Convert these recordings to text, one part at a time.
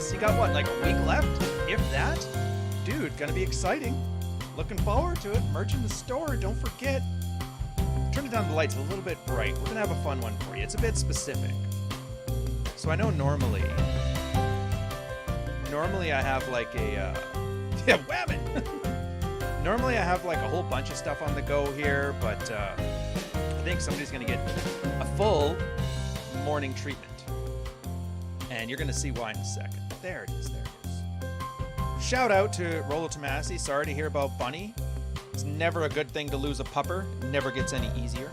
Christmas. You got what, like a week left? If that? Dude, gonna be exciting. Looking forward to it. Merch in the store, don't forget. Turn it down the lights a little bit bright. We're gonna have a fun one for you. It's a bit specific. So I know normally I have like a, yeah, whammon! Normally I have like a whole bunch of stuff on the go here, but I think somebody's gonna get a full morning treatment. And you're gonna see why in a second. There it is, there it is. Shout out to Rolo Tomasi. Sorry to hear about Bunny. It's never a good thing to lose a pupper. Never gets any easier.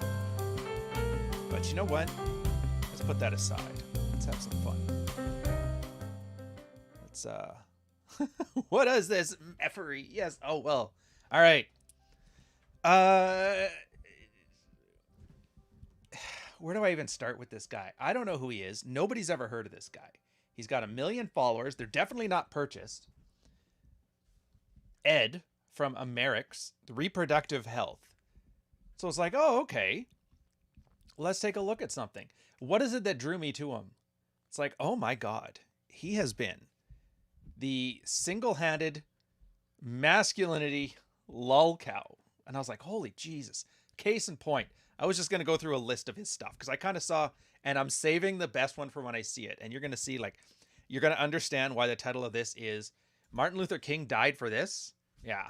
But you know what? Let's put that aside. Let's have some fun. Let's, what is this effery? Yes, oh, well. All right. Where do I even start with this guy? I don't know who he is. Nobody's ever heard of this guy. He's got 1 million followers. They're definitely not purchased. Ed from Amerix, Reproductive Health. So it's like, oh, okay. Let's take a look at something. What is it that drew me to him? It's like, oh my God. He has been the single-handed masculinity lolcow. And I was like, holy Jesus. Case in point. I was just going to go through a list of his stuff because I kind of saw, and I'm saving the best one for when I see it. And you're going to see, like, you're going to understand why the title of this is Martin Luther King Died for This. Yeah.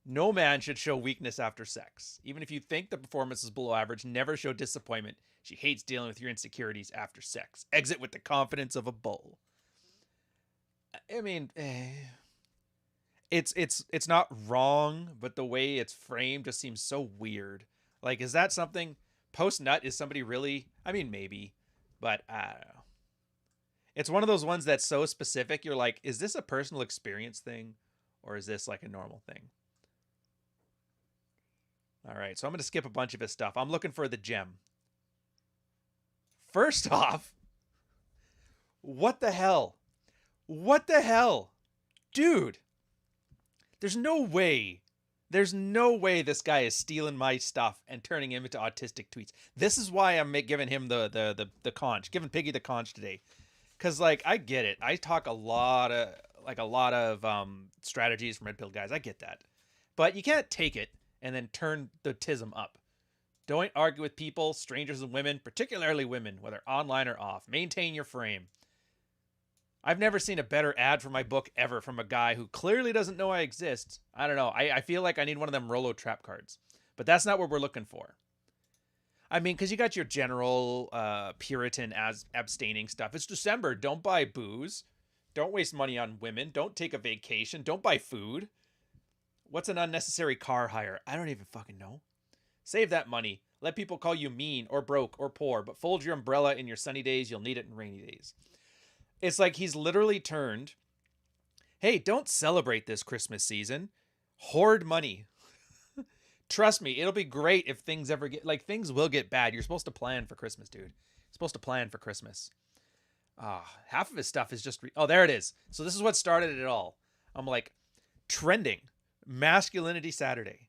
No man should show weakness after sex. Even if you think the performance is below average, never show disappointment. She hates dealing with your insecurities after sex. Exit with the confidence of a bull. I mean, it's not wrong, but the way it's framed just seems so weird. Like, is that something post-nut? Is somebody really? I mean, maybe, but I don't know. It's one of those ones that's so specific. You're like, is this a personal experience thing? Or is this like a normal thing? All right, so I'm going to skip a bunch of his stuff. I'm looking for the gem. First off, what the hell? What the hell? Dude, there's no way this guy is stealing my stuff and turning him into autistic tweets. This is why I'm giving him the conch, giving Piggy the conch today. Because, like, I get it. I talk a lot of strategies from Red Pill guys. I get that. But you can't take it and then turn the tism up. Don't argue with people, strangers and women, particularly women, whether online or off. Maintain your frame. I've never seen a better ad for my book ever from a guy who clearly doesn't know I exist. I don't know. I feel like I need one of them Rolo trap cards. But that's not what we're looking for. I mean, because you got your general Puritan abstaining stuff. It's December. Don't buy booze. Don't waste money on women. Don't take a vacation. Don't buy food. What's an unnecessary car hire? I don't even fucking know. Save that money. Let people call you mean or broke or poor, but fold your umbrella in your sunny days. You'll need it in rainy days. It's like he's literally turned, hey, don't celebrate this Christmas season. Hoard money. Trust me, it'll be great if things ever get, like, things will get bad. You're supposed to plan for Christmas, dude. You're supposed to plan for Christmas. Half of his stuff is just, oh, there it is. So this is what started it all. I'm like, trending, Masculinity Saturday.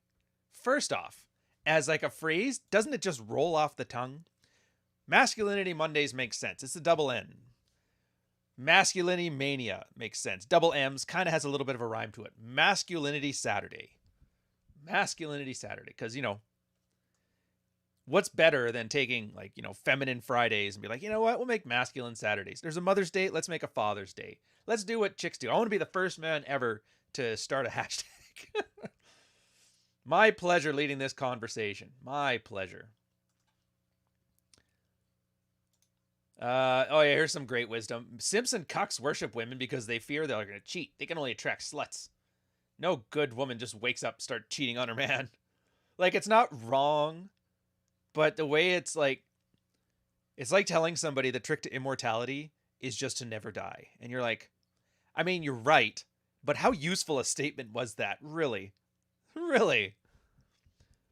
First off, as like a phrase, doesn't it just roll off the tongue? Masculinity Mondays makes sense. It's a double N. Masculinity Mania makes sense. Double M's kind of has a little bit of a rhyme to it. Masculinity Saturday. Masculinity Saturday. Because, you know, what's better than taking, like, you know, feminine Fridays and be like, you know what? We'll make masculine Saturdays. There's a Mother's Day. Let's make a Father's Day. Let's do what chicks do. I want to be the first man ever to start a hashtag. My pleasure leading this conversation. My pleasure. Oh yeah, here's some great wisdom. Simpson cucks worship women because they fear they're going to cheat. They can only attract sluts. No good woman just wakes up and starts cheating on her man. Like, it's not wrong, but the way it's like telling somebody the trick to immortality is just to never die. And you're like, I mean, you're right, but how useful a statement was that? Really? Really?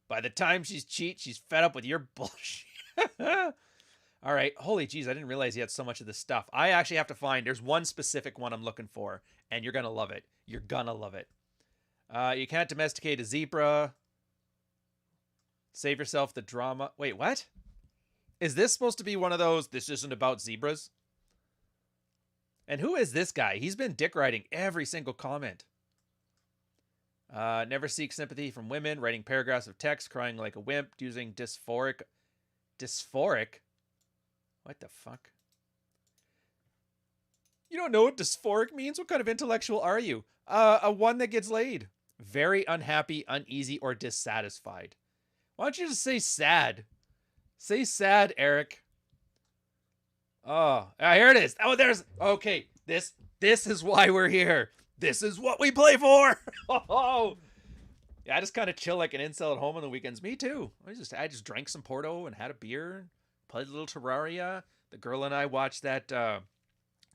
By the time she's fed up with your bullshit. All right. Holy jeez, I didn't realize he had so much of this stuff. I actually have to find, there's one specific one I'm looking for, and you're going to love it. You're going to love it. You can't domesticate a zebra. Save yourself the drama. Wait, what? Is this supposed to be one of those, this isn't about zebras? And who is this guy? He's been dick riding every single comment. Never seek sympathy from women, writing paragraphs of text, crying like a wimp, using dysphoric. Dysphoric? What the fuck? You don't know what dysphoric means? What kind of intellectual are you? A one that gets laid. Very unhappy, uneasy, or dissatisfied. Why don't you just say sad? Say sad, Eric. Oh, here it is. Oh, there's... Okay, this is why we're here. This is what we play for. Oh, yeah, I just kind of chill like an incel at home on the weekends. Me too. I just drank some Porto and had a beer, played a little Terraria. The girl and I watched that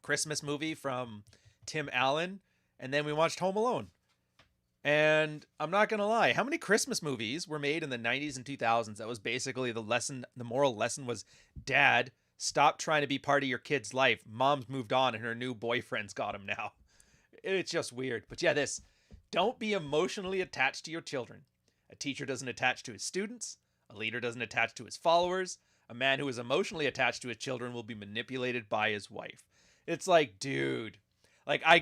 Christmas movie from Tim Allen, and then we watched Home Alone. And I'm not gonna lie, how many Christmas movies were made in the 90s and 2000s that was basically the moral lesson was, Dad, stop trying to be part of your kid's life. Mom's moved on and her new boyfriend's got him now. It's just weird. But yeah, don't be emotionally attached to your children. A teacher doesn't attach to his students. A leader doesn't attach to his followers. A man who is emotionally attached to his children will be manipulated by his wife. It's like, dude, like I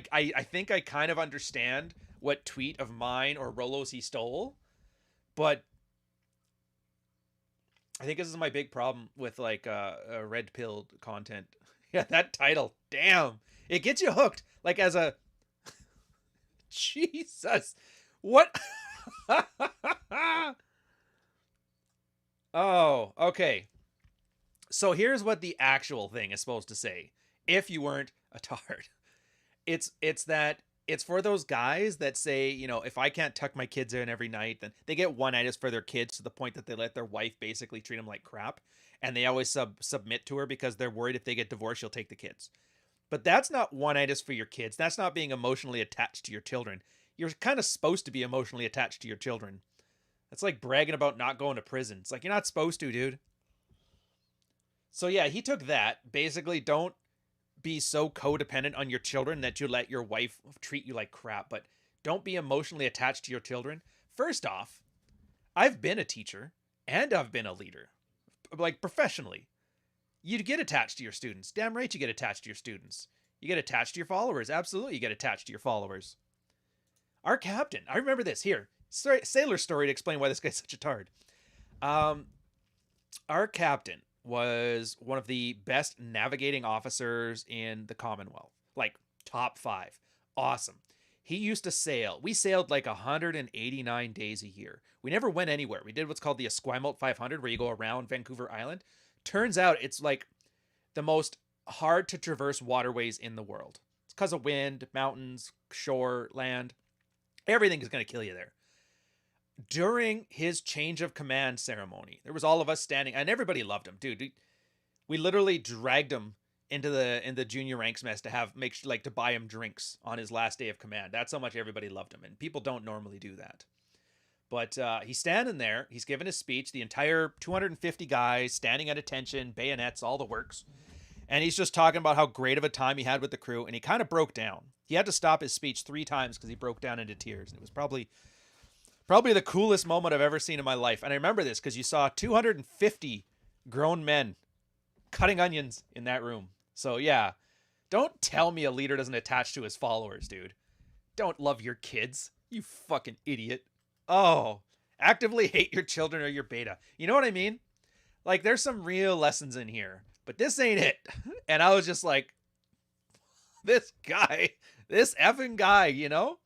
think I kind of understand what tweet of mine or Rolo's he stole, but I think this is my big problem with like red pilled content. Yeah, that title, damn, it gets you hooked. Like as a Jesus, what? Oh, okay. So here's what the actual thing is supposed to say. If you weren't a tard, it's that it's for those guys that say, you know, if I can't tuck my kids in every night, then they get one-itis for their kids to the point that they let their wife basically treat them like crap, and they always submit to her because they're worried if they get divorced, she'll take the kids. But that's not one-itis for your kids. That's not being emotionally attached to your children. You're kind of supposed to be emotionally attached to your children. That's like bragging about not going to prison. It's like, you're not supposed to, dude. So yeah, he took that. Basically, don't be so codependent on your children that you let your wife treat you like crap, but don't be emotionally attached to your children. First off, I've been a teacher and I've been a leader, like professionally. You get attached to your students. Damn right you get attached to your students. You get attached to your followers. Absolutely you get attached to your followers. Our captain, I remember this. Here, sailor story to explain why this guy's such a tard. Our captain was one of the best navigating officers in the Commonwealth. Like, top 5. Awesome. He used to sail. We sailed like 189 days a year. We never went anywhere. We did what's called the Esquimalt 500, where you go around Vancouver Island. Turns out it's like the most hard to traverse waterways in the world. It's because of wind, mountains, shore, land. Everything is going to kill you there. During his change of command ceremony, there was all of us standing, and everybody loved him, dude. We literally dragged him into the junior ranks mess to buy him drinks on his last day of command. That's how much everybody loved him, and people don't normally do that. But he's standing there. He's giving his speech. The entire 250 guys standing at attention, bayonets, all the works. And he's just talking about how great of a time he had with the crew, and he kind of broke down. He had to stop his speech 3 times because he broke down into tears, and it was probably the coolest moment I've ever seen in my life. And I remember this because you saw 250 grown men cutting onions in that room. So yeah, don't tell me a leader doesn't attach to his followers, dude. Don't love your kids, you fucking idiot. Oh, actively hate your children or your beta. You know what I mean? Like, there's some real lessons in here, but this ain't it. And I was just like, this effing guy, you know?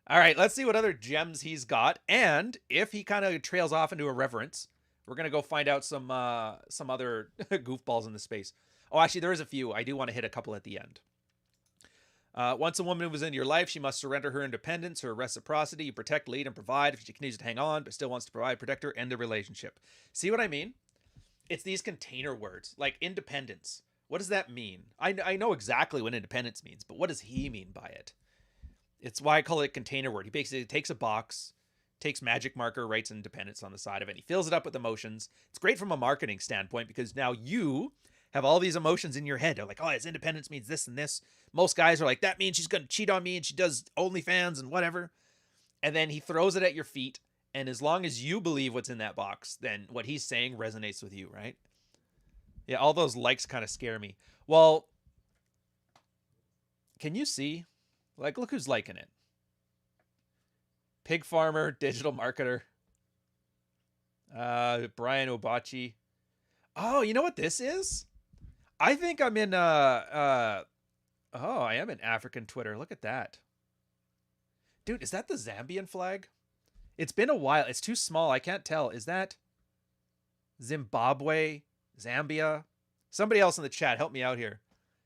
All right, let's see what other gems he's got. And if he kind of trails off into irreverence, we're going to go find out some other goofballs in the space. Oh, actually, there is a few. I do want to hit a couple at the end. Once a woman moves into your life, she must surrender her independence, her reciprocity. You protect, lead, and provide. If she continues to hang on, but still wants to provide, protect her, end the relationship. See what I mean? It's these container words, like independence. What does that mean? I know exactly what independence means, but what does he mean by it? It's why I call it container word. He basically takes a box, takes magic marker, writes independence on the side of it. He fills it up with emotions. It's great from a marketing standpoint because now you have all these emotions in your head. They're like, oh, his independence means this and this. Most guys are like, that means she's going to cheat on me and she does OnlyFans and whatever. And then he throws it at your feet. And as long as you believe what's in that box, then what he's saying resonates with you, right? Yeah, all those likes kind of scare me. Well, Can you see? Like, look who's liking it. Pig farmer, digital marketer. Brian Obachi. Oh, you know what this is? I think I'm in oh, I am in African Twitter. Look at that. Dude, is that the Zambian flag? It's been a while. It's too small. I can't tell. Is that Zimbabwe? Zambia? Somebody else in the chat, help me out here.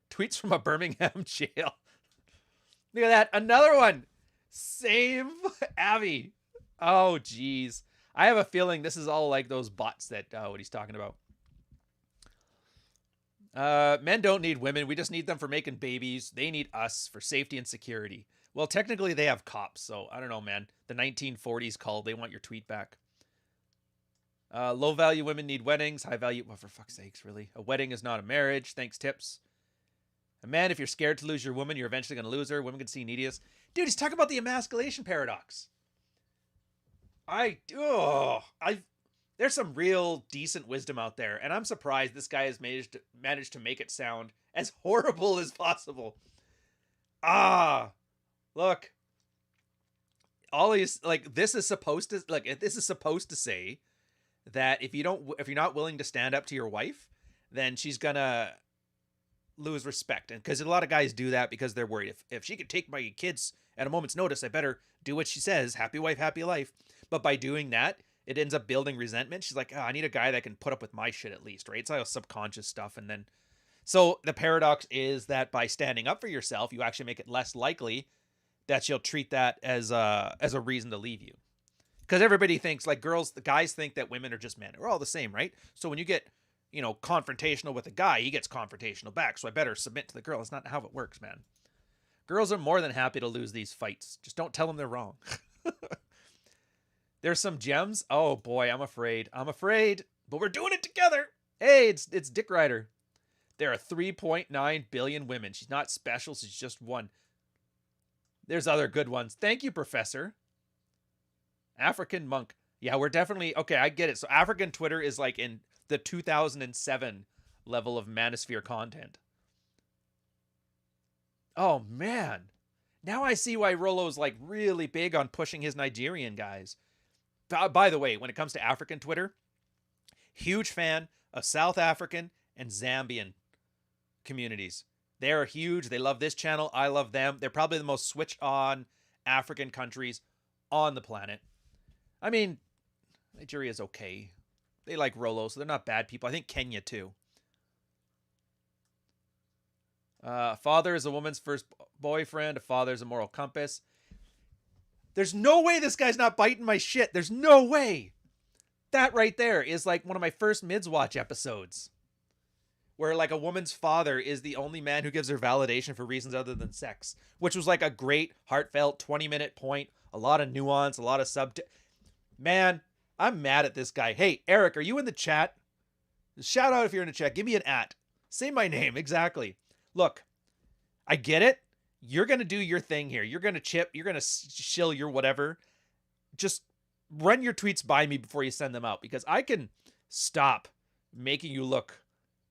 Tweets from a Birmingham jail. Look at that. Another one. Same Abby. Oh, geez. I have a feeling this is all like those bots that what he's talking about. Men don't need women. We just need them for making babies. They need us for safety and security. Well, technically they have cops, so I don't know, man. The 1940s called. They want your tweet back. Low value women need weddings. High value. Well, for fuck's sakes, really. A wedding is not a marriage. Thanks, tips. A man, if you're scared to lose your woman, you're eventually going to lose her. Women can see neediest. Dude, he's talking about the emasculation paradox. There's some real decent wisdom out there, and I'm surprised this guy has managed to make it sound as horrible as possible. Look. All these, like, this is supposed to say that if you're not willing to stand up to your wife, then she's gonna lose respect. And because a lot of guys do that because they're worried, if she could take my kids at a moment's notice, I better do what she says. Happy wife, happy life. But by doing that, it ends up building resentment. She's like, I need a guy that can put up with my shit at least, right? It's all subconscious stuff. And then, so the paradox is that by standing up for yourself, you actually make it less likely that she'll treat that as a reason to leave you. Because everybody thinks, like, the guys think that women are just men. We're all the same, right? So when you get, confrontational with a guy, he gets confrontational back. So I better submit to the girl. It's not how it works, man. Girls are more than happy to lose these fights. Just don't tell them they're wrong. There's some gems. Oh boy, I'm afraid. But we're doing it together. Hey, it's Dick Ryder. There are 3.9 billion women. She's not special. She's just one. There's other good ones. Thank you, Professor. African monk. Yeah, we're definitely... Okay, I get it. So African Twitter is like in the 2007 level of Manosphere content. Oh, man. Now I see why Rollo's like really big on pushing his Nigerian guys. By the way, when it comes to African Twitter, huge fan of South African and Zambian communities. They're huge. They love this channel. I love them. They're probably the most switched on African countries on the planet. I mean, Nigeria's okay. They like Rollo, so they're not bad people. I think Kenya too. Father is a woman's first boyfriend. A father is a moral compass. There's no way this guy's not biting my shit. There's no way. That right there is like one of my first Mids Watch episodes. Where like a woman's father is the only man who gives her validation for reasons other than sex. Which was like a great, heartfelt 20-minute point. A lot of nuance, a lot of Man, I'm mad at this guy. Hey, Eric, are you in the chat? Shout out if you're in the chat. Give me an @ Say my name, exactly. Look, I get it. You're going to do your thing here. You're going to chip. You're going to shill your whatever. Just run your tweets by me before you send them out. Because I can stop making you look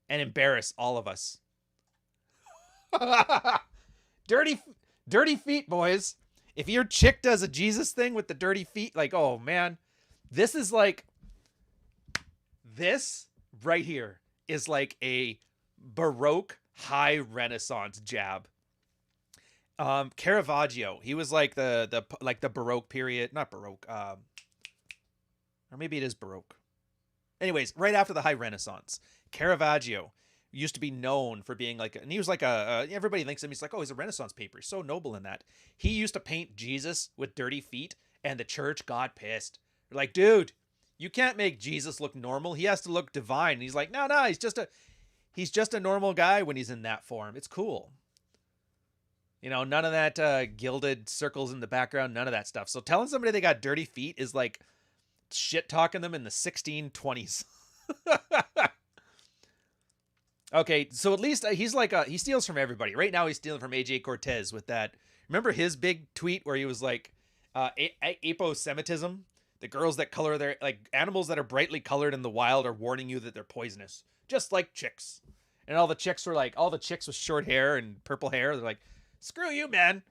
and embarrass all of us. Dirty feet, boys. If your chick does a Jesus thing with the dirty feet, like, oh, man. This is like... This right here is like a baroque high Renaissance jab. Caravaggio, he was like the baroque period, not baroque, or maybe it is baroque. Anyways, right after the high Renaissance, Caravaggio used to be known for being like, and he was like everybody thinks of him, he's like, oh, he's a Renaissance paper. He's so noble in that. He used to paint Jesus with dirty feet, and the church got pissed. They're like, dude, you can't make Jesus look normal. He has to look divine. And he's like, no, he's just a normal guy when he's in that form. It's cool. None of that gilded circles in the background, none of that stuff. So telling somebody they got dirty feet is like shit talking them in the 1620s. Okay, so at least he's like he steals from everybody. Right now he's stealing from AJ Cortez with that. Remember his big tweet where he was like, aposemitism? The girls that color their, like, animals that are brightly colored in the wild are warning you that they're poisonous. Just like chicks. And all the chicks with short hair and purple hair, they're like, Screw you, man.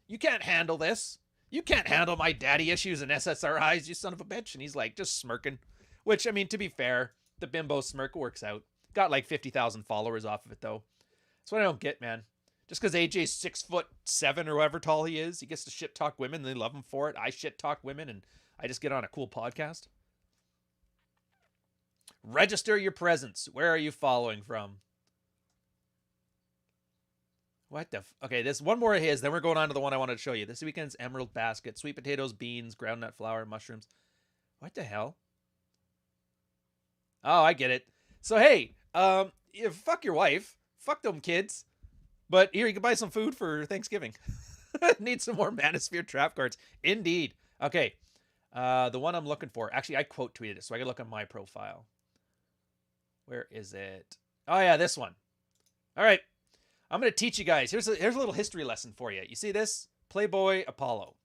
You can't handle this. You can't handle my daddy issues and SSRIs, you son of a bitch. And he's like just smirking. Which, I mean, to be fair, the bimbo smirk works out. Got like 50,000 followers off of it, though. That's what I don't get, man. Just because AJ's 6'7" or however tall he is, he gets to shit talk women and they love him for it. I shit talk women and I just get on a cool podcast. Register your presence. Where are you following from? What the okay, this one more of his, then we're going on to the one I wanted to show you. This weekend's Emerald Basket. Sweet potatoes, beans, groundnut flour, mushrooms. What the hell? Oh, I get it. So hey, fuck your wife. Fuck them kids. But here, you can buy some food for Thanksgiving. Need some more Manosphere trap cards. Indeed. Okay. The one I'm looking for. Actually, I quote tweeted it, so I can look on my profile. Where is it? Oh yeah, this one. All right. I'm going to teach you guys. Here's a little history lesson for you. You see this? Playboy Apollo.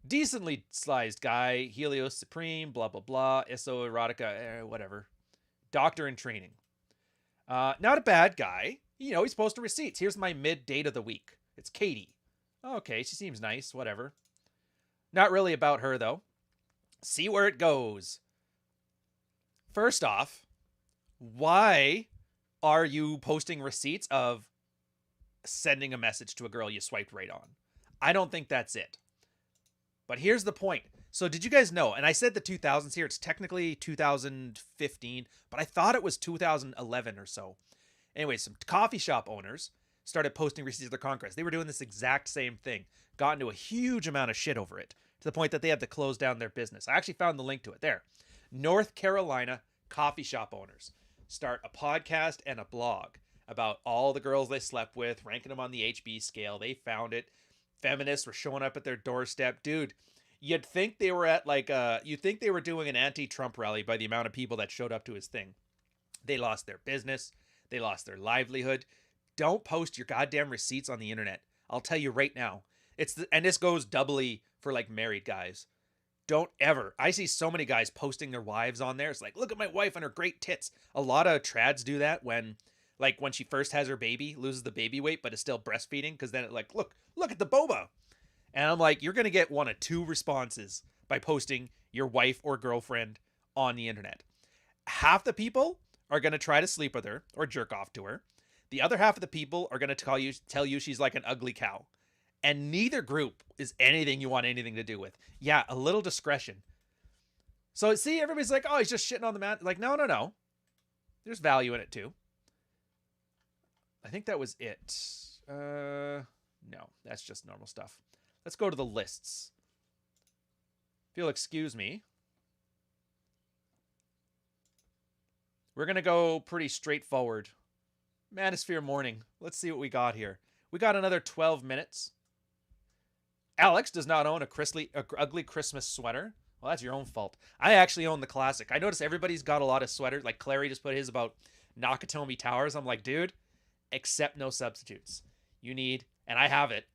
Decently sized guy. Helios Supreme. Blah, blah, blah. Isso Erotica. Whatever. Doctor in training. Not a bad guy. You know, he's posting receipts. Here's my mid date of the week. It's Katie. Okay, she seems nice. Whatever. Not really about her, though. See where it goes. First off, why are you posting receipts of sending a message to a girl you swiped right on? I don't think that's it. But here's the point. So did you guys know, and I said the 2000s here, it's technically 2015, but I thought it was 2011 or so. Anyway, some coffee shop owners started posting receipts of their conquest. They were doing this exact same thing. Got into a huge amount of shit over it, to the point that they had to close down their business. I actually found the link to it there. North Carolina coffee shop owners start a podcast and a blog about all the girls they slept with, ranking them on the HB scale. They found it. Feminists were showing up at their doorstep. Dude, you'd think they were at you'd think they were doing an anti-Trump rally by the amount of people that showed up to his thing. They lost their business. They lost their livelihood. Don't post your goddamn receipts on the internet. I'll tell you right now. And this goes doubly for like married guys. Don't ever. I see so many guys posting their wives on there. It's like, look at my wife and her great tits. A lot of trads do that when she first has her baby, loses the baby weight, but is still breastfeeding. Because then look at the boba. And I'm like, you're going to get one of two responses by posting your wife or girlfriend on the internet. Half the people are going to try to sleep with her or jerk off to her. The other half of the people are going to tell you she's like an ugly cow. And neither group is anything you want anything to do with. Yeah, a little discretion. So see, everybody's like, oh, he's just shitting on the man. Like, no. There's value in it too. I think that was it. No, that's just normal stuff. Let's go to the lists. If you'll excuse me. We're going to go pretty straightforward. Manosphere Morning. Let's see what we got here. We got another 12 minutes. Alex does not own a ugly Christmas sweater. Well, that's your own fault. I actually own the classic. I notice everybody's got a lot of sweaters. Like Clary just put his about Nakatomi Towers. I'm like, dude, accept no substitutes. You need, and I have it,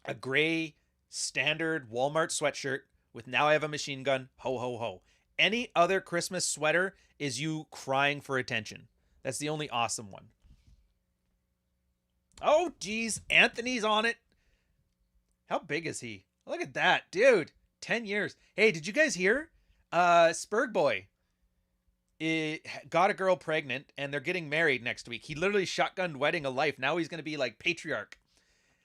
a gray standard Walmart sweatshirt with now I have a machine gun. Ho, ho, ho. Any other Christmas sweater is you crying for attention. That's the only awesome one. Oh, geez. Anthony's on it. How big is he? Look at that, dude. 10 years. Hey, did you guys hear? Spurg Boy got a girl pregnant and they're getting married next week. He literally shotgunned wedding of life. Now he's going to be like patriarch.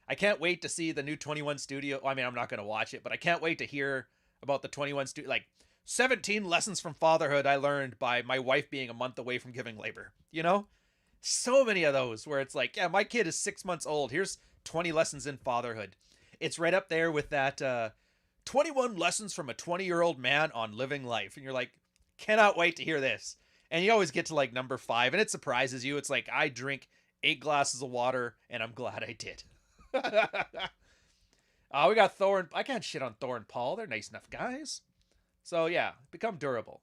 I can't wait to see the new 21 Studio. I mean, I'm not going to watch it, but I can't wait to hear about the 21 Studio. Like 17 lessons from fatherhood I learned by my wife being a month away from giving labor. You know? So many of those where it's like, yeah, my kid is 6 months old. Here's 20 lessons in fatherhood. It's right up there with that 21 lessons from a 20-year-old man on living life. And you're like, cannot wait to hear this. And you always get to like number 5 and it surprises you. It's like, I drink 8 glasses of water and I'm glad I did. We got Thor and I can't shit on Thor and Paul. They're nice enough guys. So yeah, become durable.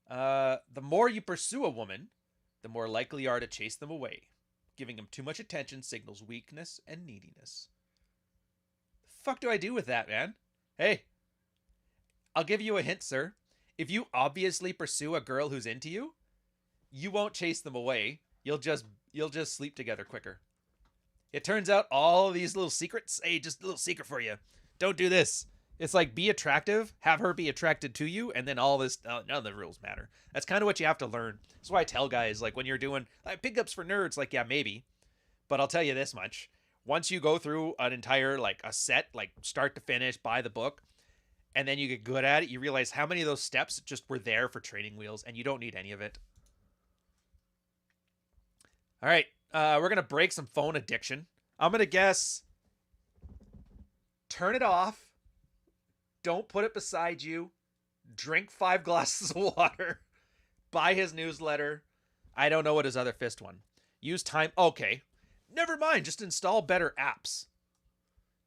The more you pursue a woman, the more likely you are to chase them away. Giving them too much attention signals weakness and neediness. The fuck do I do with that, man? Hey, I'll give you a hint, sir. If you obviously pursue a girl who's into you, you won't chase them away. You'll just sleep together quicker. It turns out all these little secrets, hey, just a little secret for you. Don't do this. It's like be attractive, have her be attracted to you, and then all this, none of the rules matter. That's kind of what you have to learn. That's why I tell guys, like when you're doing like pickups for nerds, like, yeah, maybe. But I'll tell you this much. Once you go through an entire, like a set, like start to finish, buy the book, and then you get good at it, you realize how many of those steps just were there for training wheels, and you don't need any of it. All right, we're going to break some phone addiction. I'm going to guess turn it off, don't put it beside you, drink 5 glasses of water, buy his newsletter. I don't know what his other fist one. Use time. Okay. Never mind. Just install better apps.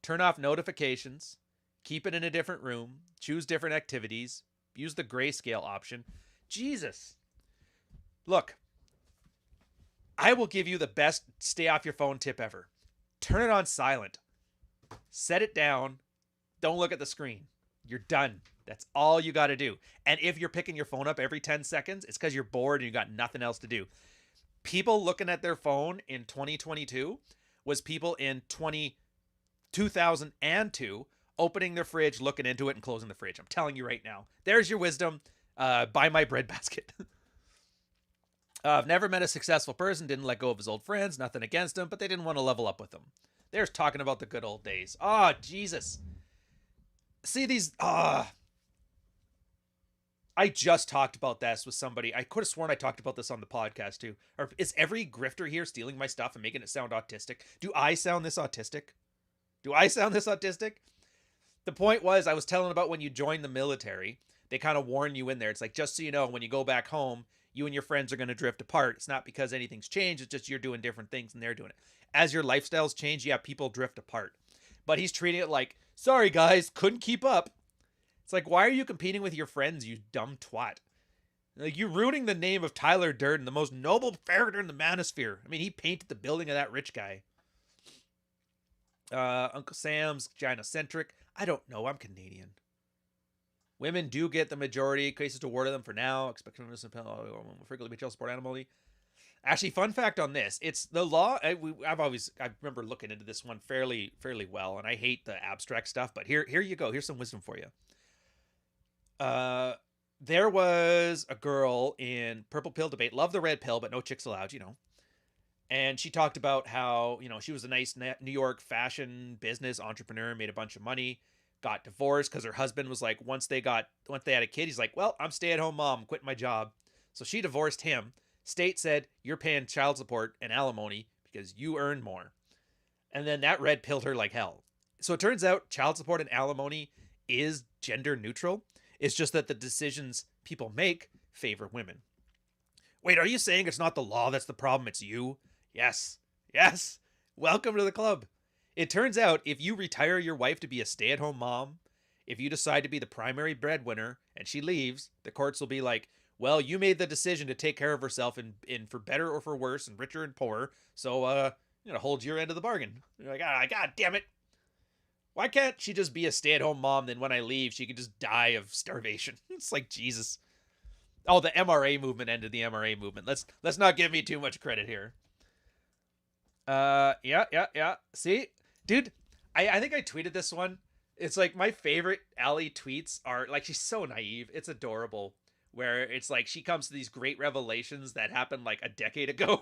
Turn off notifications. Keep it in a different room. Choose different activities. Use the grayscale option. Jesus. Look, I will give you the best stay off your phone tip ever. Turn it on silent. Set it down. Don't look at the screen. You're done. That's all you got to do. And if you're picking your phone up every 10 seconds, it's because you're bored and you got nothing else to do. People looking at their phone in 2022 was people in 2002 opening their fridge, looking into it, and closing the fridge. I'm telling you right now. There's your wisdom. Buy my breadbasket. I've never met a successful person, didn't let go of his old friends, nothing against them, but they didn't want to level up with them. They're talking about the good old days. Oh, Jesus. See these, I just talked about this with somebody. I could have sworn I talked about this on the podcast too. Or is every grifter here stealing my stuff and making it sound autistic? Do I sound this autistic? The point was, I was telling about when you join the military, they kind of warn you in there. It's like, just so you know, when you go back home, you and your friends are going to drift apart. It's not because anything's changed. It's just you're doing different things and they're doing it. As your lifestyles change, yeah, people drift apart. But he's treating it like, sorry guys, couldn't keep up. It's like, why are you competing with your friends, you dumb twat? Like, you're ruining the name of Tyler Durden, the most noble character in the Manosphere. I mean, he painted the building of that rich guy. Uncle Sam's gynocentric. I don't know. I'm Canadian. Women do get the majority cases awarded them for now. Expect them to frequently be child support animal. Actually, fun fact on this: it's the law. I remember looking into this one fairly well, and I hate the abstract stuff. But here you go. Here's some wisdom for you. There was a girl in Purple Pill debate, love the red pill, but no chicks allowed, you know. And she talked about how, you know, she was a nice New York fashion business entrepreneur, made a bunch of money, got divorced because her husband was like, once they had a kid, he's like, well, I'm stay-at-home mom, quitting my job. So she divorced him. State said, you're paying child support and alimony because you earn more. And then that red pilled her like hell. So it turns out child support and alimony is gender neutral. It's just that the decisions people make favor women. Wait, are you saying it's not the law that's the problem, it's you? Yes. Welcome to the club. It turns out if you retire your wife to be a stay-at-home mom, if you decide to be the primary breadwinner and she leaves, the courts will be like, well, you made the decision to take care of herself in for better or for worse and richer and poorer, so hold your end of the bargain. You're like, God damn it. Why can't she just be a stay-at-home mom, then when I leave, she can just die of starvation? It's like, Jesus. Oh, the MRA movement ended the MRA movement. Let's not give me too much credit here. Yeah. See? Dude, I think I tweeted this one. It's like my favorite Allie tweets are, like, she's so naive. It's adorable. Where it's like she comes to these great revelations that happened like a decade ago.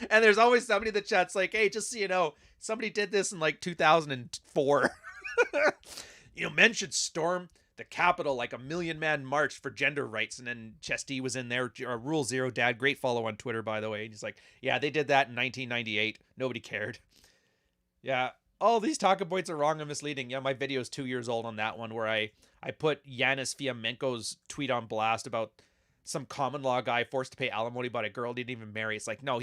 And there's always somebody in the chat's like, hey, just so you know, somebody did this in like 2004. Men should storm the Capitol like a million-man march for gender rights. And then Chesty was in there. Rule Zero Dad, great follow on Twitter, by the way. And he's like, yeah, they did that in 1998. Nobody cared. Yeah, all these talking points are wrong and misleading. Yeah, my video is 2 years old on that one where I put Yanis Fiamenko's tweet on blast about some common law guy forced to pay alimony but a girl didn't even marry. It's like, no,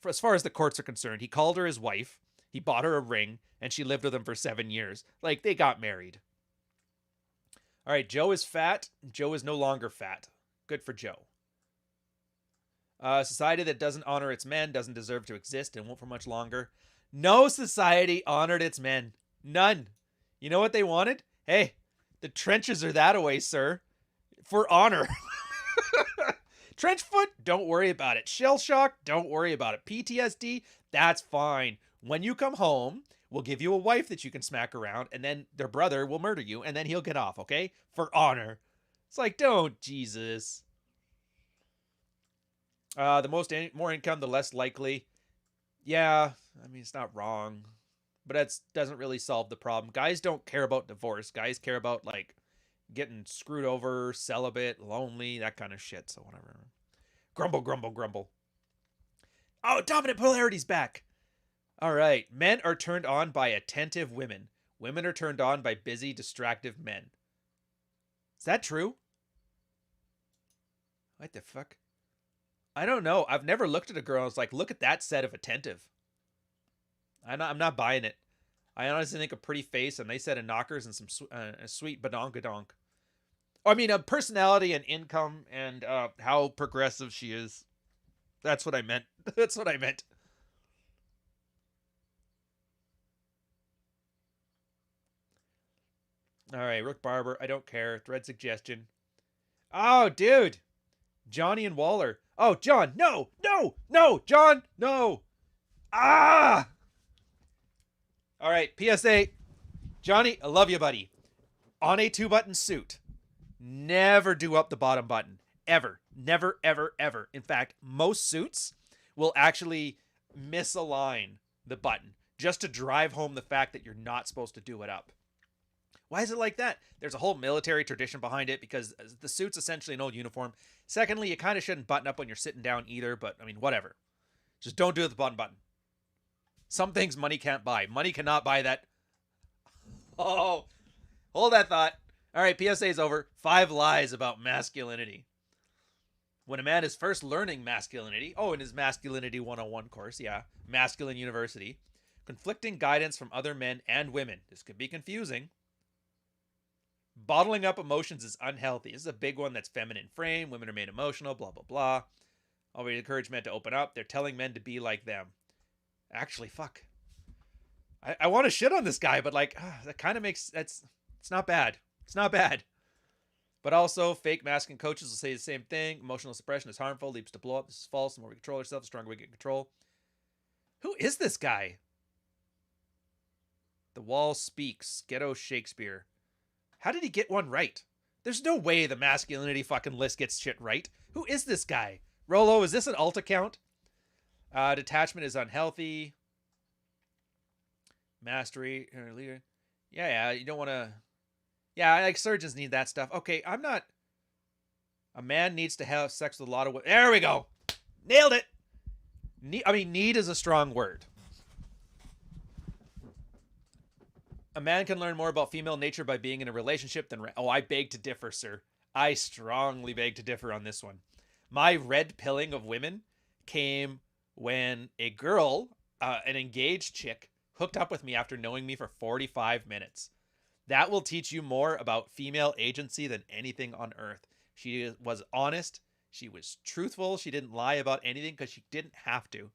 as far as the courts are concerned, he called her his wife, he bought her a ring, and she lived with him for 7 years. Like, they got married. All right, Joe is fat. Joe is no longer fat. Good for Joe. A society that doesn't honor its men doesn't deserve to exist and won't for much longer. No society honored its men. None. You know what they wanted? Hey, the trenches are that away, sir. For honor. Trench foot, don't worry about it. Shell shock, don't worry about it. PTSD, that's fine. When you come home, we'll give you a wife that you can smack around, and then their brother will murder you, and then he'll get off, okay? For honor. It's like, don't, Jesus. More income, the less likely. Yeah, I mean, it's not wrong, but that doesn't really solve the problem. Guys don't care about divorce. Guys care about, like, getting screwed over, celibate, lonely, that kind of shit. So whatever. Grumble, grumble, grumble. Oh, dominant polarity's back. All right. Men are turned on by attentive women. Women are turned on by busy, distractive men. Is that true? What the fuck? I don't know. I've never looked at a girl and was like, look at that set of attentive. I'm not buying it. I honestly think a pretty face, a nice set of knockers, and some a sweet badonkadonk. I mean, a personality and income and how progressive she is. That's what I meant. That's what I meant. All right, Rook Barber. I don't care. Thread suggestion. Oh, dude. Johnny and Waller. Oh, John. No, no, no. John, no. Ah. All right, PSA. Johnny, I love you, buddy. On a 2-button suit, never do up the bottom button. Ever. Never, ever, ever. In fact, most suits will actually misalign the button just to drive home the fact that you're not supposed to do it up. Why is it like that? There's a whole military tradition behind it because the suit's essentially an old uniform. Secondly, you kind of shouldn't button up when you're sitting down either, but I mean, whatever. Just don't do it with the button. Some things money can't buy. Money cannot buy that. Oh, hold that thought. All right, PSA is over. 5 lies about masculinity. When a man is first learning masculinity, in his Masculinity 101 course, yeah, Masculine University, conflicting guidance from other men and women. This could be confusing. Bottling up emotions is unhealthy. This is a big one that's feminine frame. Women are made emotional, blah, blah, blah. Always encourage men to open up. They're telling men to be like them. Actually, fuck. I want to shit on this guy, but like, that kind of makes, it's not bad. It's not bad. But also, fake masculine coaches will say the same thing. Emotional suppression is harmful, leads to blow up. This is false. The more we control ourselves, the stronger we get control. Who is this guy? The Wall Speaks. Ghetto Shakespeare. How did he get one right? There's no way the masculinity fucking list gets shit right. Who is this guy? Rolo, is this an alt account? Detachment is unhealthy. Mastery. Yeah, you don't want to... Yeah, like surgeons need that stuff. Okay, I'm not... A man needs to have sex with a lot of women. There we go. Nailed it. Need is a strong word. A man can learn more about female nature by being in a relationship than... I beg to differ, sir. I strongly beg to differ on this one. My red pilling of women came when a girl, an engaged chick, hooked up with me after knowing me for 45 minutes. That will teach you more about female agency than anything on earth. She was honest. She was truthful. She didn't lie about anything because she didn't have to.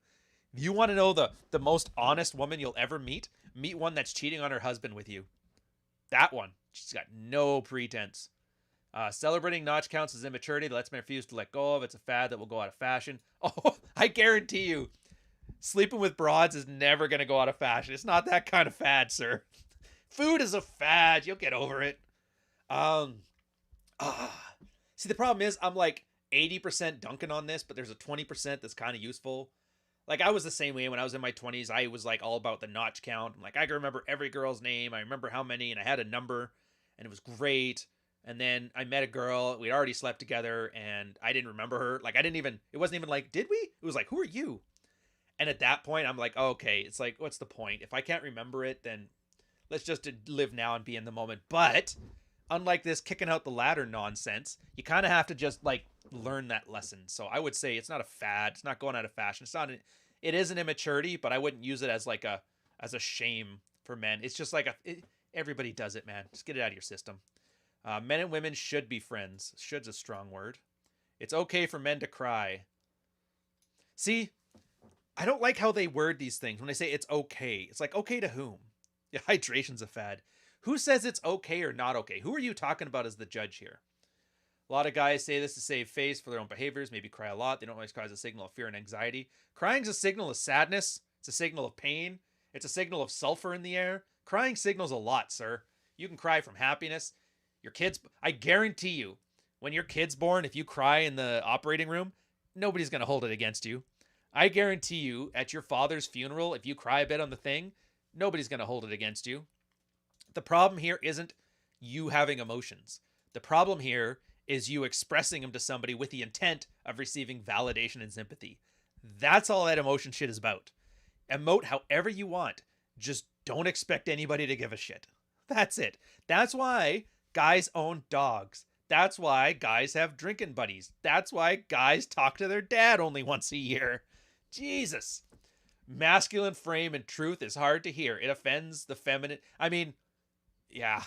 If you want to know the most honest woman you'll ever meet one that's cheating on her husband with you. That one. She's got no pretense. Celebrating notch counts as immaturity that lets men refuse to let go of. It's a fad that will go out of fashion. Oh, I guarantee you, sleeping with broads is never going to go out of fashion. It's not that kind of fad, sir. Food is a fad. You'll get over it. See, the problem is I'm like 80% dunking on this, but there's a 20% that's kind of useful. Like, I was the same way when I was in my 20s. I was like all about the notch count. I'm like, I can remember every girl's name. I remember how many, and I had a number, and it was great. And then I met a girl. We'd already slept together, and I didn't remember her. Like, it wasn't even like, did we? It was like, who are you? And at that point, I'm like, okay, it's like, what's the point? If I can't remember it, then let's just live now and be in the moment. But unlike this kicking out the ladder nonsense, you kind of have to just like learn that lesson. So I would say it's not a fad. It's not going out of fashion. It is an immaturity, but I wouldn't use it as like as a shame for men. It's just like everybody does it, man. Just get it out of your system. Men and women should be friends. Should's a strong word. It's okay for men to cry. See, I don't like how they word these things. When they say it's okay, it's like, okay to whom? Yeah, hydration's a fad. Who says it's okay or not okay? Who are you talking about as the judge here? A lot of guys say this to save face for their own behaviors, maybe cry a lot. They don't always cry as a signal of fear and anxiety. Crying's a signal of sadness. It's a signal of pain. It's a signal of sulfur in the air. Crying signals a lot, sir. You can cry from happiness. Your kids, I guarantee you, when your kid's born, if you cry in the operating room, nobody's going to hold it against you. I guarantee you, at your father's funeral, if you cry a bit on the thing, nobody's going to hold it against you. The problem here isn't you having emotions. The problem here is you expressing them to somebody with the intent of receiving validation and sympathy. That's all that emotion shit is about. Emote however you want. Just don't expect anybody to give a shit. That's it. That's why guys own dogs. That's why guys have drinking buddies. That's why guys talk to their dad only once a year. Jesus. Masculine frame and truth is hard to hear. It offends the feminine. I mean, yeah.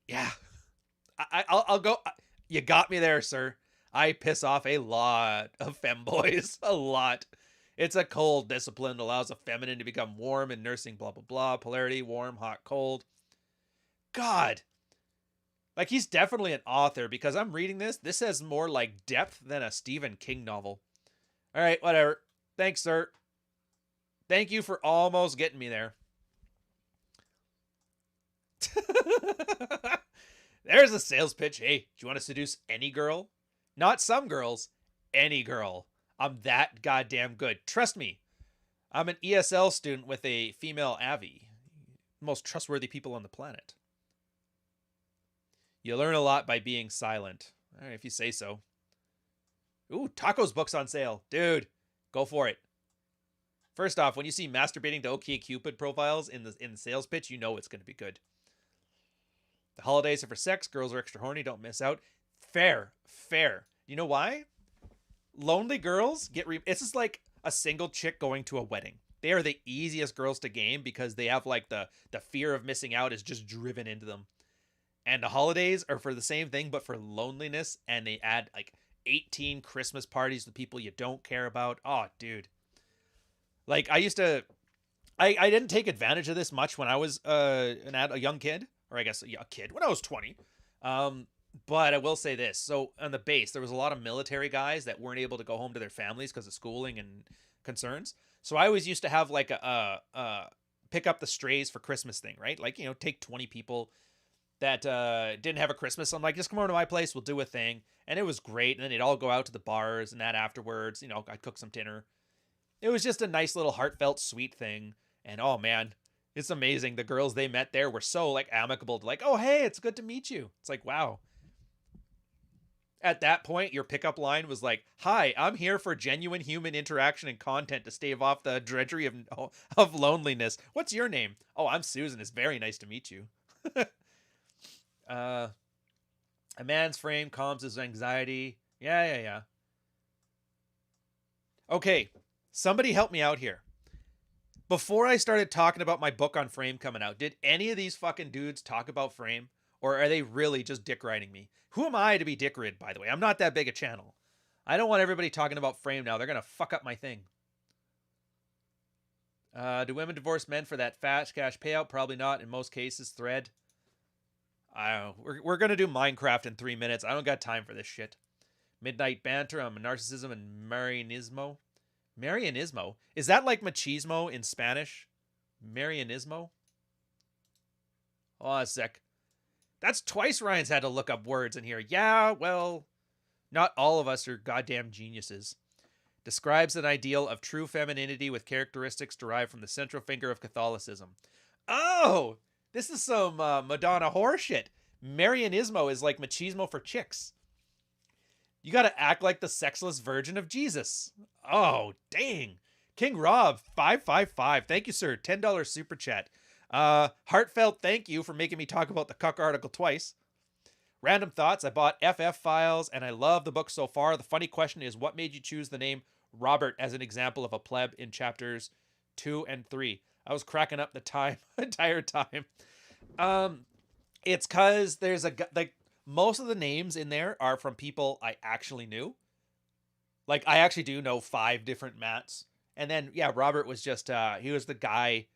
Yeah. I'll go. You got me there, sir. I piss off a lot of femboys. A lot. It's a cold discipline. Allows a feminine to become warm in nursing, blah, blah, blah. Polarity, warm, hot, cold. God. Like, he's definitely an author because I'm reading this. This has more like depth than a Stephen King novel. All right, whatever. Thanks, sir. Thank you for almost getting me there. There's a sales pitch. Hey, do you want to seduce any girl? Not some girls, any girl. I'm that goddamn good. Trust me. I'm an ESL student with a female Avi. Most trustworthy people on the planet. You learn a lot by being silent. All right, if you say so. Ooh, Taco's book's on sale. Dude, go for it. First off, when you see masturbating to OkCupid profiles in the sales pitch, you know it's going to be good. The holidays are for sex. Girls are extra horny. Don't miss out. Fair. You know why? Lonely girls get... It's just like a single chick going to a wedding. They are the easiest girls to game because they have like the fear of missing out is just driven into them. And the holidays are for the same thing, but for loneliness. And they add like 18 Christmas parties with people you don't care about. Oh, dude. Like, I used to... I didn't take advantage of this much when I was a young kid. Or I guess a kid. When I was 20. But I will say this. So, on the base, there was a lot of military guys that weren't able to go home to their families because of schooling and concerns. So, I always used to have like a pick up the strays for Christmas thing, right? Like, take 20 people that didn't have a Christmas. I'm like, just come over to my place. We'll do a thing. And it was great. And then they'd all go out to the bars and that afterwards. I'd cook some dinner. It was just a nice little heartfelt, sweet thing. And oh, man, it's amazing. The girls they met there were so like amicable. Like, oh, hey, it's good to meet you. It's like, wow. At that point, your pickup line was like, hi, I'm here for genuine human interaction and content to stave off the drudgery of loneliness. What's your name? Oh, I'm Susan. It's very nice to meet you. A man's frame calms his anxiety. Yeah. Okay, somebody help me out here. Before I started talking about my book on frame coming out, did any of these fucking dudes talk about frame? Or are they really just dick riding me? Who am I to be dick rid, by the way? I'm not that big a channel. I don't want everybody talking about frame now. They're going to fuck up my thing. Do women divorce men for that fast cash payout? Probably not. In most cases, thread. I don't know. We're going to do Minecraft in 3 minutes. I don't got time for this shit. Midnight banter on Narcissism and Marianismo. Marianismo? Is that like machismo in Spanish? Marianismo? Oh, a sec. That's twice Ryan's had to look up words in here. Yeah, well, not all of us are goddamn geniuses. Describes an ideal of true femininity with characteristics derived from the central finger of Catholicism. Oh, this is some Madonna horseshit. Marianismo is like machismo for chicks. You gotta act like the sexless virgin of Jesus. Oh, dang. King Rob, 555. Thank you, sir. $10 super chat. Heartfelt thank you for making me talk about the cuck article twice. Random thoughts. I bought FF Files and I love the book so far. The funny question is, what made you choose the name Robert as an example of a pleb in chapters 2 and 3? I was cracking up the entire time. It's cause there's most of the names in there are from people I actually knew. Like, I actually do know 5 different Matts. And then, yeah, Robert was just, he was the guy,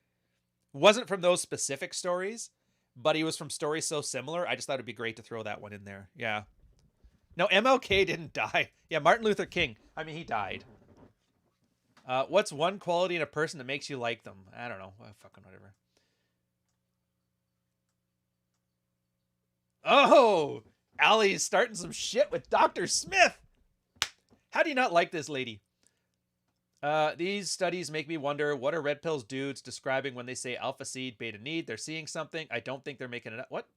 wasn't from those specific stories, but he was from stories so similar. I just thought it'd be great to throw that one in there. Yeah. No, MLK didn't die. Yeah, Martin Luther King. I mean, he died. What's one quality in a person that makes you like them? I don't know. Fucking whatever. Oh, Allie's starting some shit with Dr. Smith. How do you not like this lady? These studies make me wonder, what are red pills dudes describing when they say alpha seed, beta need? They're seeing something. I don't think they're making it up. What?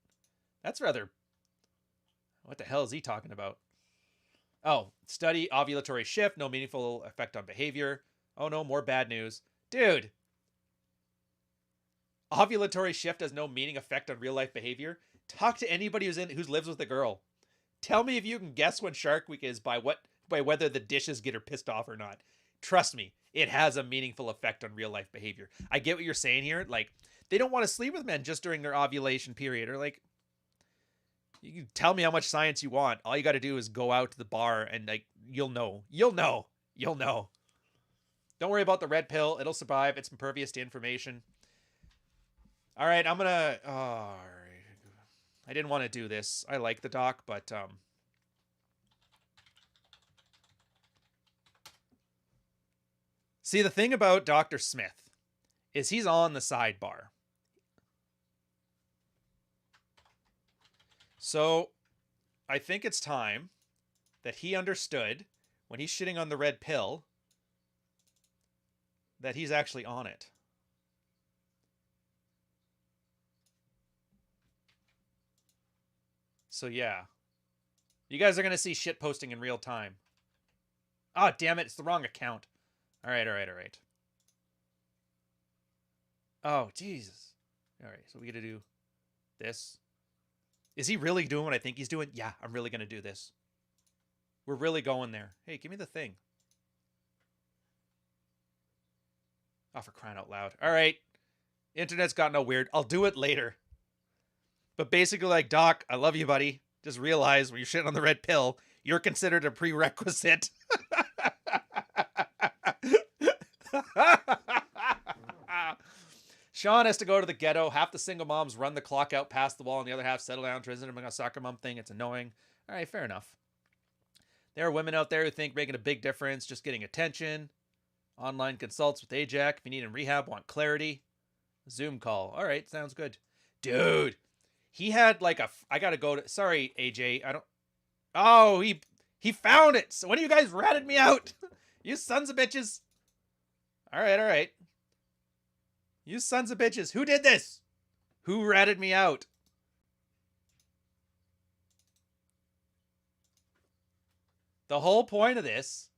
That's rather... What the hell is he talking about? Oh, study ovulatory shift, no meaningful effect on behavior. Oh no, more bad news. Dude, ovulatory shift has no meaning effect on real life behavior. Talk to anybody who lives with a girl. Tell me if you can guess when Shark Week is by whether the dishes get her pissed off or not. Trust me, it has a meaningful effect on real life behavior. I get what you're saying here. Like, they don't want to sleep with men just during their ovulation period. Or like, you can tell me how much science you want. All you got to do is go out to the bar and like, you'll know. You'll know. You'll know. Don't worry about the red pill. It'll survive. It's impervious to information. All right, I'm gonna. Oh, all right. I didn't want to do this. I like the doc, but see, the thing about Dr. Smith is he's on the sidebar. So I think it's time that he understood when he's shitting on the red pill that he's actually on it. So yeah. You guys are going to see shit posting in real time. Oh, damn it. It's the wrong account. All right. Oh, Jesus. All right. So we got to do this. Is he really doing what I think he's doing? Yeah, I'm really going to do this. We're really going there. Hey, give me the thing. Oh, for crying out loud. All right. Internet's gotten all weird. I'll do it later. But basically, like, Doc, I love you, buddy. Just realize when you're shitting on the red pill, you're considered a prerequisite. Sean has to go to the ghetto. Half the single moms run the clock out past the wall, and the other half settle down, transition to a soccer mom thing. It's annoying. All right, fair enough. There are women out there who think making a big difference, just getting attention. Online consults with Ajax. If you need in rehab, want clarity. Zoom call. All right, sounds good. Dude, he had like a... I gotta go to... Sorry, AJ. I don't... Oh, he found it. So one of you guys ratted me out. You sons of bitches. All right. You sons of bitches. Who did this? Who ratted me out? The whole point of this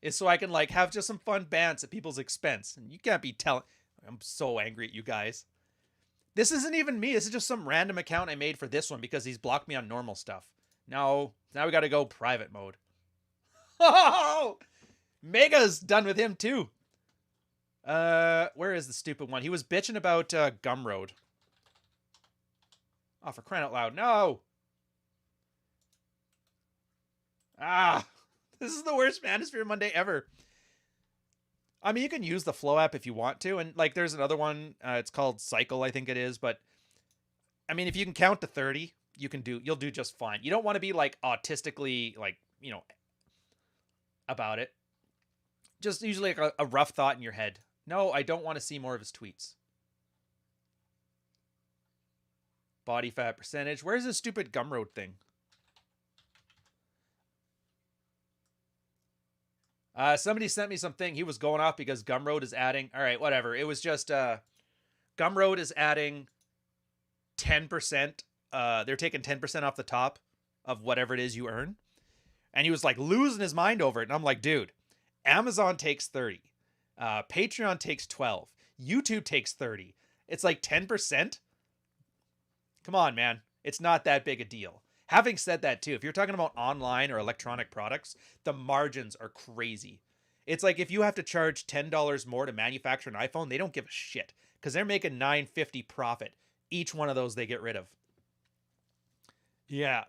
is so I can like have just some fun bants at people's expense. And you can't be telling... I'm so angry at you guys. This isn't even me. This is just some random account I made for this one because he's blocked me on normal stuff. No, now we got to go private mode. Oh, Mega's done with him too. Where is the stupid one? He was bitching about Gumroad. Oh, for crying out loud. No. Ah, this is the worst Manosphere Monday ever. I mean, you can use the Flow app if you want to. And like, there's another one. It's called Cycle, I think it is. But I mean, if you can count to 30, you'll do just fine. You don't want to be like autistically, like, you know, about it. Just usually like a rough thought in your head. No, I don't want to see more of his tweets. Body fat percentage. Where's this stupid Gumroad thing? Somebody sent me something. He was going off because Gumroad is adding... All right, whatever. It was just... Gumroad is adding 10%. They're taking 10% off the top of whatever it is you earn. And he was like losing his mind over it. And I'm like, dude, Amazon takes 30. Patreon takes 12. YouTube takes 30. It's like 10%. Come on, man. It's not that big a deal. Having said that, too, if you're talking about online or electronic products, the margins are crazy. It's like if you have to charge $10 more to manufacture an iPhone, they don't give a shit because they're making $9.50 profit. Each one of those they get rid of. Yeah.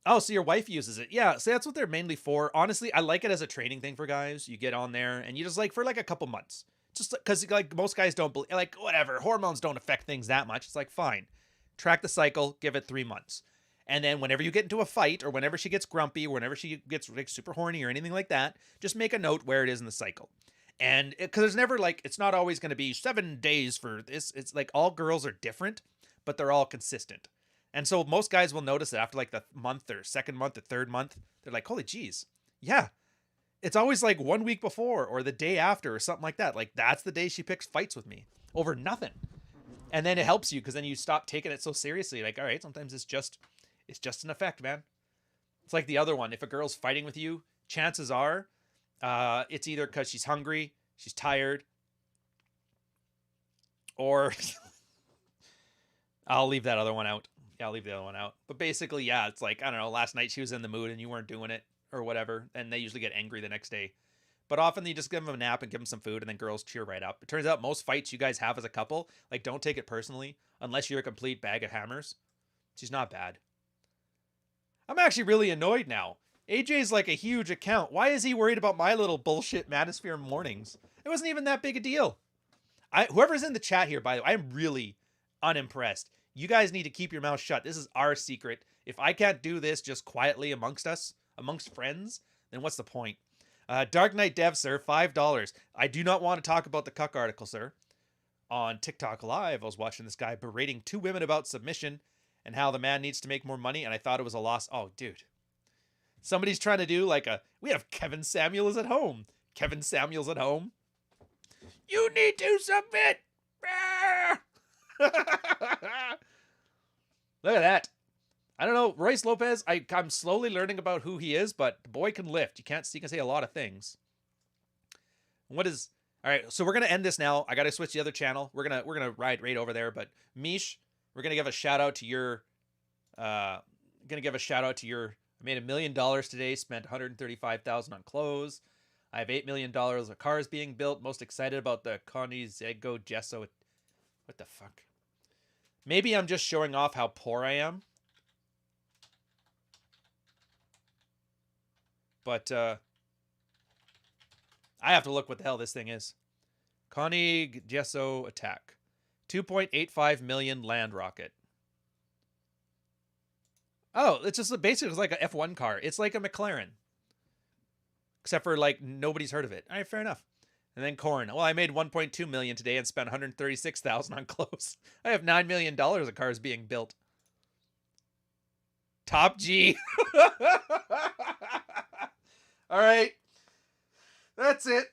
Oh, so your wife uses it. Yeah, so that's what they're mainly for. Honestly, I like it as a training thing for guys. You get on there and you just like for like a couple months. Just because like most guys don't believe, like whatever, hormones don't affect things that much. It's like, fine. Track the cycle, give it 3 months. And then whenever you get into a fight, or whenever she gets grumpy, or whenever she gets like super horny or anything like that, just make a note where it is in the cycle. And because there's never like, it's not always going to be 7 days for this. It's like all girls are different, but they're all consistent. And so most guys will notice it after like the month or second month or third month. They're like, holy geez. Yeah. It's always like 1 week before or the day after or something like that. Like that's the day she picks fights with me over nothing. And then it helps you because then you stop taking it so seriously. Like, all right, sometimes it's just an effect, man. It's like the other one. If a girl's fighting with you, chances are it's either because she's hungry, she's tired, or I'll leave that other one out. Yeah, I'll leave the other one out. But basically, yeah, it's like, I don't know, last night she was in the mood and you weren't doing it or whatever. And they usually get angry the next day. But often you just give them a nap and give them some food and then girls cheer right up. It turns out most fights you guys have as a couple, like don't take it personally unless you're a complete bag of hammers. She's not bad. I'm actually really annoyed now. AJ's like a huge account. Why is he worried about my little bullshit Manosphere mornings? It wasn't even that big a deal. Whoever's in the chat here, by the way, I'm really unimpressed. You guys need to keep your mouth shut. This is our secret. If I can't do this just quietly amongst us, amongst friends, then what's the point? Dark Knight Dev, sir, $5. I do not want to talk about the cuck article, sir. On TikTok Live, I was watching this guy berating 2 women about submission and how the man needs to make more money, and I thought it was a loss. Oh, dude. Somebody's trying to do like we have Kevin Samuels at home. Kevin Samuels at home. You need to submit. Look at that. I don't know. Royce Lopez, I'm slowly learning about who he is, but the boy can lift. You can say a lot of things. All right, so we're going to end this now. I got to switch the other channel. We're going to ride right over there, but Mish, we're going to give a shout out to your I made $1 million today, spent $135,000 on clothes. I have $8 million of cars being built. Most excited about the Koenigsegg Gesso. What the fuck? Maybe I'm just showing off how poor I am. But I have to look what the hell this thing is. Koenig Gesso Attack. 2.85 million land rocket. Oh, it's just basically like a F1 car. It's like a McLaren. Except for like nobody's heard of it. All right, fair enough. And then corn. Well, I made 1.2 million today and spent 136,000 on clothes. I have $9 million of cars being built. Top G. All right. That's it.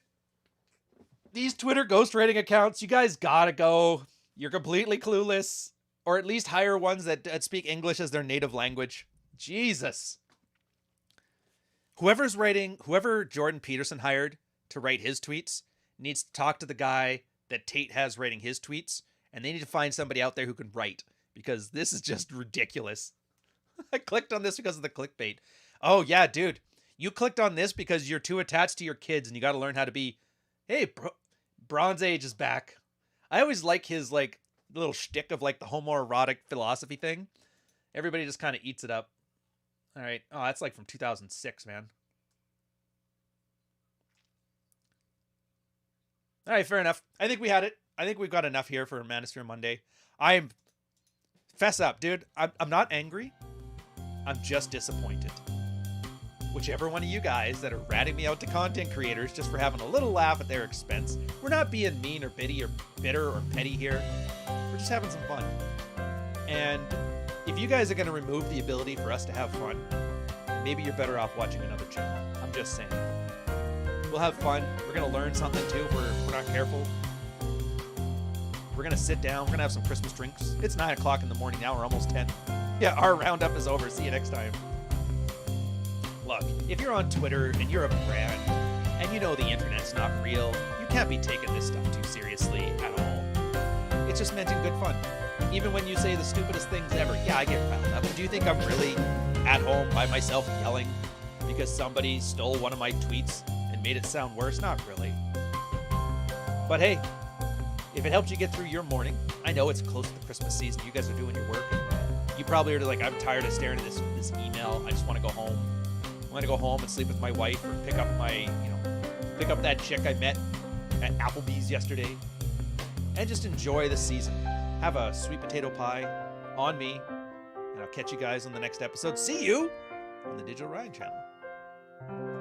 These Twitter ghostwriting accounts, you guys gotta go. You're completely clueless. Or at least hire ones that speak English as their native language. Jesus. Whoever Jordan Peterson hired to write his tweets needs to talk to the guy that Tate has writing his tweets, and they need to find somebody out there who can write, because this is just ridiculous. I clicked on this because of the clickbait. Oh, yeah, dude. You clicked on this because you're too attached to your kids and you got to learn how to be, hey, Bronze Age is back. I always like his, like, little shtick of, like, the homoerotic philosophy thing. Everybody just kind of eats it up. All right. Oh, that's, like, from 2006, man. All right, fair enough. I think we had it. I think we've got enough here for Manosphere Monday. Fess up, dude. I'm not angry. I'm just disappointed. Whichever one of you guys that are ratting me out to content creators just for having a little laugh at their expense, we're not being mean or bitter or petty here. We're just having some fun. And if you guys are going to remove the ability for us to have fun, maybe you're better off watching another channel. I'm just saying. We'll have fun. We're going to learn something too if we're not careful. We're going to sit down. We're going to have some Christmas drinks. It's 9 o'clock in the morning now. We're almost 10. Yeah, our roundup is over. See you next time. Look, if you're on Twitter and you're a brand and you know the internet's not real, you can't be taking this stuff too seriously at all. It's just meant in good fun. Even when you say the stupidest things ever, yeah, I get riled up. Do you think I'm really at home by myself yelling because somebody stole one of my tweets and made it sound worse? Not really. But hey, if it helps you get through your morning, I know it's close to the Christmas season. You guys are doing your work. You probably are like, I'm tired of staring at this email. I just want to go home. I want to go home and sleep with my wife or pick up that chick I met at Applebee's yesterday and just enjoy the season. Have a sweet potato pie on me And I'll catch you guys on the next episode. See you on the Digital Ryan channel.